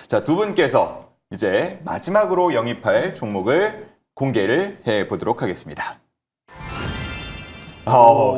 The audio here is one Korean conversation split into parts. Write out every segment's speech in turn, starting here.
자, 두 분께서 이제 마지막으로 영입할 종목을 공개를 해보도록 하겠습니다.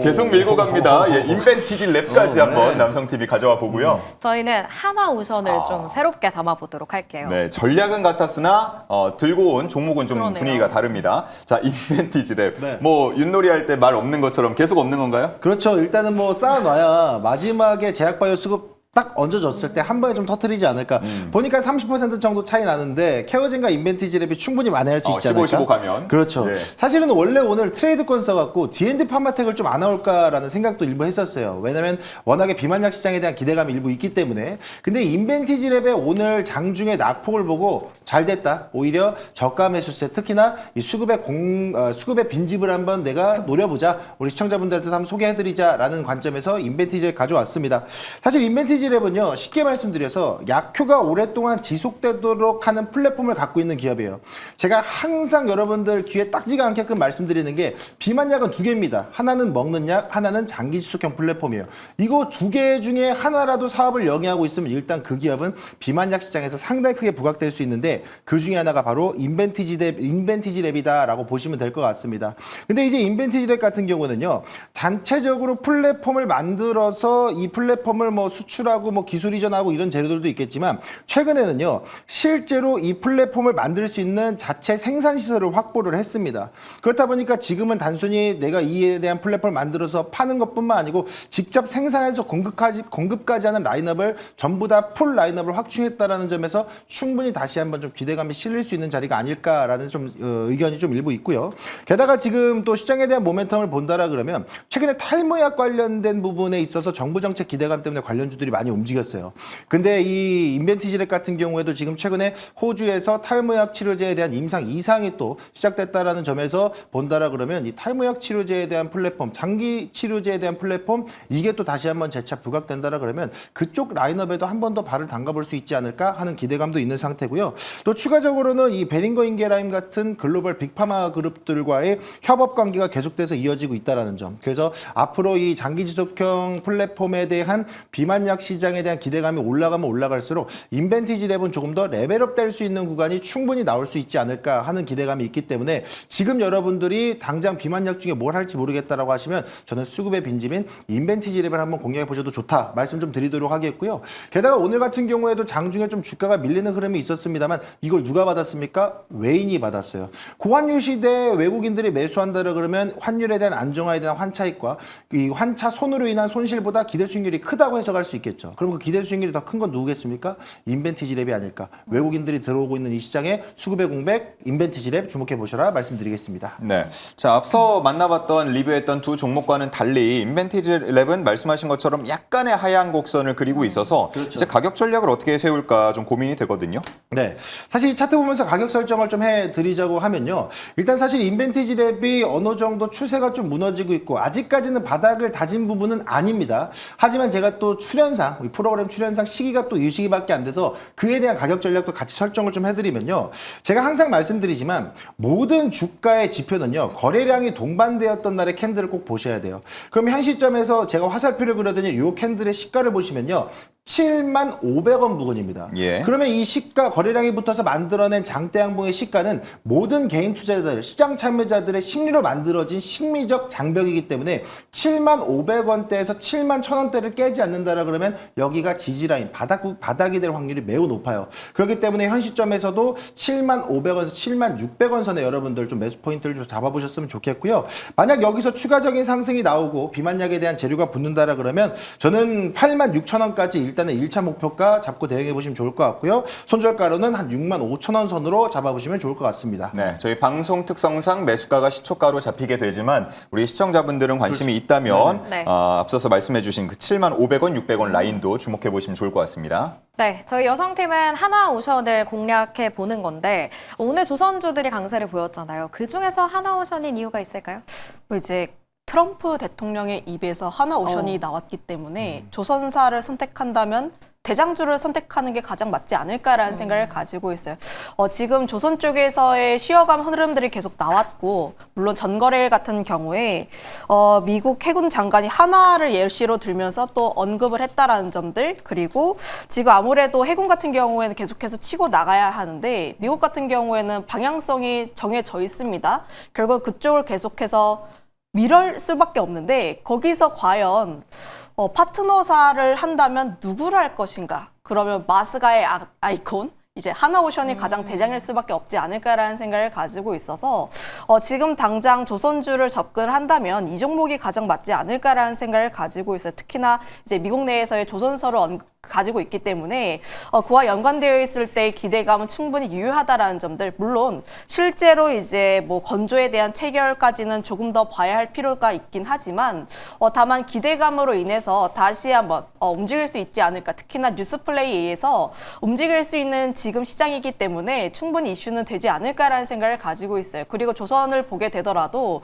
계속 밀고 갑니다. 예, 인벤티지 랩까지 한번 남성TV 가져와 보고요. 저희는 한화오션을 좀 새롭게 담아보도록 할게요. 네, 전략은 같았으나 들고 온 종목은 좀 그러네요. 분위기가 다릅니다. 자, 인벤티지 랩. 네. 뭐 윷놀이 할 때 말 없는 것처럼 계속 없는 건가요? 그렇죠. 일단은 뭐 쌓아놔야 마지막에 제약바이오 수급 딱 얹어줬을 때 한 번에 좀 터트리지 않을까. 보니까 30% 정도 차이 나는데 케어젠과 인벤티지 랩이 충분히 만회할 수 있지 15, 않을까. 15 가면. 그렇죠. 예. 사실은 원래 오늘 트레이드권 써갖고 D&D 파마텍을 좀 안 나올까라는 생각도 일부 했었어요. 왜냐면 워낙에 비만약 시장에 대한 기대감이 일부 있기 때문에. 근데 인벤티지 랩의 오늘 장중에 낙폭을 보고 잘 됐다. 오히려 저가 매수세, 특히나 이 수급의 빈집을 한번 내가 노려보자. 우리 시청자분들한테도 한번 소개해드리자라는 관점에서 인벤티지 랩 가져왔습니다. 사실 인벤티지 랩은요, 쉽게 말씀드려서 약효가 오랫동안 지속되도록 하는 플랫폼을 갖고 있는 기업이에요. 제가 항상 여러분들 귀에 딱지가 않게끔 말씀드리는 게 비만약은 두 개입니다. 하나는 먹는 약, 하나는 장기 지속형 플랫폼이에요. 이거 두 개 중에 하나라도 사업을 영위하고 있으면 일단 그 기업은 비만약 시장에서 상당히 크게 부각될 수 있는데 그 중에 하나가 바로 인벤티지 랩이다라고 보시면 될 것 같습니다. 근데 이제 인벤티지 랩 같은 경우는요, 전체적으로 플랫폼을 만들어서 이 플랫폼을 뭐 수출하고 뭐 기술 이전하고 이런 재료들도 있겠지만 최근에는요, 실제로 이 플랫폼을 만들 수 있는 자체 생산 시설을 확보를 했습니다. 그렇다 보니까 지금은 단순히 내가 이에 대한 플랫폼을 만들어서 파는 것뿐만 아니고 직접 생산해서 공급까지 하는 라인업을 전부 다 풀 라인업을 확충했다라는 점에서 충분히 다시 한번 좀 기대감이 실릴 수 있는 자리가 아닐까라는 좀 의견이 좀 일부 있고요. 게다가 지금 또 시장에 대한 모멘텀을 본다라 그러면 최근에 탈모약 관련된 부분에 있어서 정부 정책 기대감 때문에 관련주들이 많이 움직였어요. 근데 이 인벤티지랩 같은 경우에도 지금 최근에 호주에서 탈모약 치료제에 대한 임상 2상이 또 시작됐다라는 점에서 본다라 그러면 이 탈모약 치료제에 대한 플랫폼, 장기 치료제에 대한 플랫폼, 이게 또 다시 한번 재차 부각된다라 그러면 그쪽 라인업에도 한 번 더 발을 담가볼 수 있지 않을까 하는 기대감도 있는 상태고요. 또 추가적으로는 이 베링거 인게라임 같은 글로벌 빅파마 그룹들과의 협업 관계가 계속돼서 이어지고 있다라는 점. 그래서 앞으로 이 장기 지속형 플랫폼에 대한 비만약 시장에 대한 기대감이 올라가면 올라갈수록 인벤티지 랩은 조금 더 레벨업 될 수 있는 구간이 충분히 나올 수 있지 않을까 하는 기대감이 있기 때문에 지금 여러분들이 당장 비만약 중에 뭘 할지 모르겠다라고 하시면 저는 수급의 빈집인 인벤티지 랩을 한번 공략해 보셔도 좋다 말씀 좀 드리도록 하겠고요. 게다가 오늘 같은 경우에도 장중에 좀 주가가 밀리는 흐름이 있었습니다만 이걸 누가 받았습니까? 외인이 받았어요. 고환율 시대에 외국인들이 매수한다라 그러면 환율에 대한 안정화에 대한 환차익과 이 환차 손으로 인한 손실보다 기대 수익률이 크다고 해석할 수 있겠죠. 그럼 그 기대 수익률이 더 큰 건 누구겠습니까? 인벤티지 랩이 아닐까. 외국인들이 들어오고 있는 이 시장에 수급의 공백, 인벤티지 랩 주목해 보셔라 말씀드리겠습니다. 네. 자, 앞서 만나봤던 리뷰했던 두 종목과는 달리 인벤티지 랩은 말씀하신 것처럼 약간의 하향 곡선을 그리고 있어서 그렇죠. 이제 가격 전략을 어떻게 세울까 좀 고민이 되거든요. 네. 사실 이 차트 보면서 가격 설정을 좀 해드리자고 하면요. 일단 사실 인벤티지 랩이 어느 정도 추세가 좀 무너지고 있고 아직까지는 바닥을 다진 부분은 아닙니다. 하지만 제가 또 출연상, 이 프로그램 출연상 시기가 또 이 시기밖에 안 돼서 그에 대한 가격 전략도 같이 설정을 좀 해드리면요. 제가 항상 말씀드리지만 모든 주가의 지표는요. 거래량이 동반되었던 날의 캔들을 꼭 보셔야 돼요. 그럼 현 시점에서 제가 화살표를 그려드린 이 캔들의 시가를 보시면요. 75,000원 부근입니다. 예. 그러면 이 시가 거래량이 붙어서 만들어낸 장대양봉의 시가는 모든 개인 투자자들, 시장 참여자들의 심리로 만들어진 심리적 장벽이기 때문에 75,000원대에서 71,000원대를 깨지 않는다라 그러면 여기가 지지라인, 바닥이 될 확률이 매우 높아요. 그렇기 때문에 현 시점에서도 75,000원에서 76,000원 선에 여러분들 좀 매수 포인트를 좀 잡아보셨으면 좋겠고요. 만약 여기서 추가적인 상승이 나오고 비만약에 대한 재료가 붙는다라 그러면 저는 86,000원까지 일단은 1차 목표가 잡고 대응해 보시면 좋을 것 같고요. 손절가로는 한 65,000원 선으로 잡아보시면 좋을 것 같습니다. 네, 저희 방송 특성상 매수가가 시초가로 잡히게 되지만 우리 시청자분들은 관심이 있다면 네. 앞서서 말씀해주신 그 75,000원, 600원 라인도 주목해 보시면 좋을 것 같습니다. 네, 저희 여성팀은 한화오션을 공략해 보는 건데 오늘 조선주들이 강세를 보였잖아요. 그 중에서 한화오션인 이유가 있을까요? 이제 트럼프 대통령의 입에서 한화오션이 나왔기 때문에 조선사를 선택한다면 대장주를 선택하는 게 가장 맞지 않을까라는 생각을 가지고 있어요. 지금 조선 쪽에서의 쉬어감 흐름들이 계속 나왔고, 물론 전거래일 같은 경우에 미국 해군 장관이 한화를 예시로 들면서 또 언급을 했다라는 점들, 그리고 지금 아무래도 해군 같은 경우에는 계속해서 치고 나가야 하는데 미국 같은 경우에는 방향성이 정해져 있습니다. 결국 그쪽을 계속해서 밀을 수밖에 없는데 거기서 과연 파트너사를 한다면 누구를 할 것인가? 그러면 마스가의 아이콘? 이제 하나오션이 가장 대장일 수밖에 없지 않을까라는 생각을 가지고 있어서 지금 당장 조선주를 접근을 한다면 이 종목이 가장 맞지 않을까라는 생각을 가지고 있어요. 특히나 이제 미국 내에서의 조선서를 가지고 있기 때문에 그와 연관되어 있을 때의 기대감은 충분히 유효하다라는 점들, 물론 실제로 이제 뭐 건조에 대한 체결까지는 조금 더 봐야 할 필요가 있긴 하지만 다만 기대감으로 인해서 다시 한번 움직일 수 있지 않을까. 특히나 뉴스플레이에 의해서 움직일 수 있는 지금 시장이기 때문에 충분히 이슈는 되지 않을까라는 생각을 가지고 있어요. 그리고 조선을 보게 되더라도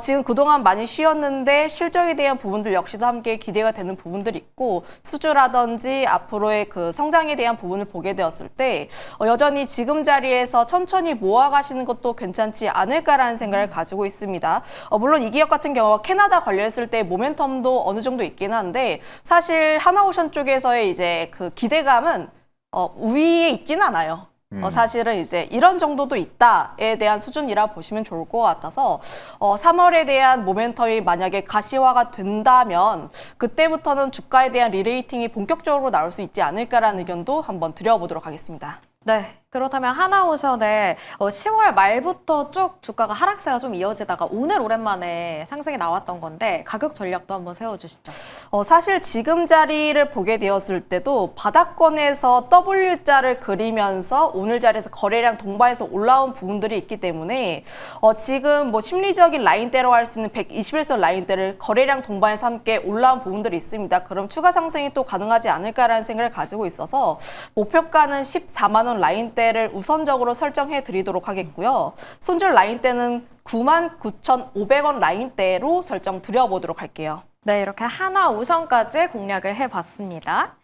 지금 그동안 많이 쉬었는데 실적에 대한 부분들 역시도 함께 기대가 되는 부분들이 있고, 수주라든지 앞으로의 그 성장에 대한 부분을 보게 되었을 때 여전히 지금 자리에서 천천히 모아가시는 것도 괜찮지 않을까라는 생각을 가지고 있습니다. 물론 이 기업 같은 경우가 캐나다 관련했을 때 모멘텀도 어느 정도 있긴 한데 사실 하나오션 쪽에서의 이제 그 기대감은 우위에 있진 않아요. 사실은 이제 이런 정도도 있다에 대한 수준이라 보시면 좋을 것 같아서 3월에 대한 모멘텀이 만약에 가시화가 된다면 그때부터는 주가에 대한 리레이팅이 본격적으로 나올 수 있지 않을까라는 의견도 한번 드려보도록 하겠습니다. 네. 그렇다면 하나오션의 10월 말부터 쭉 주가가 하락세가 좀 이어지다가 오늘 오랜만에 상승이 나왔던 건데 가격 전략도 한번 세워주시죠. 사실 지금 자리를 보게 되었을 때도 바닥권에서 W자를 그리면서 오늘 자리에서 거래량 동반해서 올라온 부분들이 있기 때문에 지금 뭐 심리적인 라인대로 할 수 있는 121선 라인대를 거래량 동반해서 함께 올라온 부분들이 있습니다. 그럼 추가 상승이 또 가능하지 않을까라는 생각을 가지고 있어서 목표가는 14만 원 라인대 를 우선적으로 설정해 드리도록 하겠고요. 손절 라인대는 99,500원 라인대로 설정 드려보도록 할게요. 네, 이렇게 하나오션까지 공략을 해봤습니다.